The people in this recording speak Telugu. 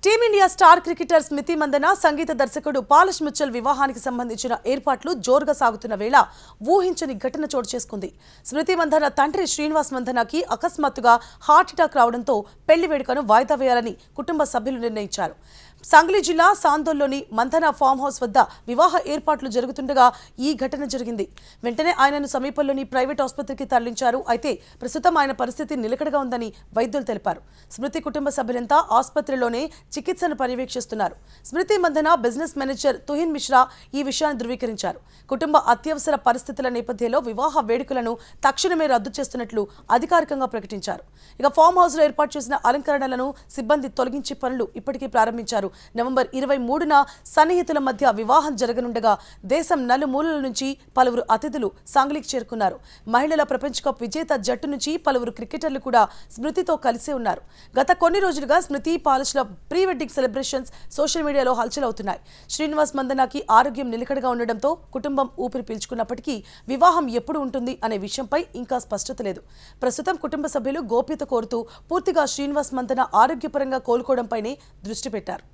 టీమిండియా స్టార్ క్రికెటర్ స్మృతి మందన సంగీత దర్శకుడు పాలష్ మిచ్చల్ వివాహానికి సంబంధించిన ఏర్పాట్లు జోరుగా సాగుతున్న వేళ ఊహించని ఘటన చోటు చేసుకుంది. స్మృతి మందన తండ్రి శ్రీనివాస్ మందనకి అకస్మాత్తుగా హార్ట్ అటాక్ రావడంతో పెళ్లి వేడుకను వాయిదా వేయాలని కుటుంబ సభ్యులు నిర్ణయించారు. సంగ్లీ జిల్లా సాందోల్లోని మందన ఫామ్ హౌస్ వద్ద వివాహ ఏర్పాట్లు జరుగుతుండగా ఈ ఘటన జరిగింది. వెంటనే ఆయనను సమీపంలోని ప్రైవేట్ ఆసుపత్రికి తరలించారు. అయితే ప్రస్తుతం ఆయన పరిస్థితి నిలకడగా ఉందని వైద్యులు తెలిపారు. స్మృతి కుటుంబ సభ్యులంతా ఆసుపత్రిలోనే చికిత్సను పర్యవేక్షిస్తున్నారు. స్మృతి మందన బిజినెస్ మేనేజర్ తుహిన్ మిశ్రా ఈ విషయాన్ని ధృవీకరించారు. కుటుంబ అత్యవసర పరిస్థితుల నేపథ్యంలో వివాహ వేడుకలను తక్షణమే రద్దు చేస్తున్నట్లు అధికారికంగా ప్రకటించారు. ఇక ఫామ్ హౌస్ లో ఏర్పాటు చేసిన అలంకరణలను సిబ్బంది తొలగించే పనులు ఇప్పటికే ప్రారంభించారు. నవంబర్ 23న సన్నిహితుల మధ్య వివాహం జరగనుండగా దేశం నలుమూలల నుంచి పలువురు అతిథులు సాంగ్లీకి చేరుకున్నారు. మహిళల ప్రపంచ కప్ విజేత జట్టు నుంచి పలువురు క్రికెటర్లు కూడా స్మృతితో కలిసే ఉన్నారు. గత కొన్ని రోజులుగా స్మృతి పాలష్ల ప్రీ వెడ్డింగ్ సెలబ్రేషన్స్ సోషల్ మీడియాలో హల్చల్ అవుతున్నాయి. శ్రీనివాస్ మందనకి ఆరోగ్యం నిలకడగా ఉండడంతో కుటుంబం ఊపిరి పీల్చుకున్నప్పటికీ వివాహం ఎప్పుడు ఉంటుంది అనే విషయంపై ఇంకా స్పష్టత లేదు. ప్రస్తుతం కుటుంబ సభ్యులు గోప్యత కోరుతూ పూర్తిగా శ్రీనివాస్ మందన ఆరోగ్యపరంగా కోలుకోవడంపైనే దృష్టి పెట్టారు.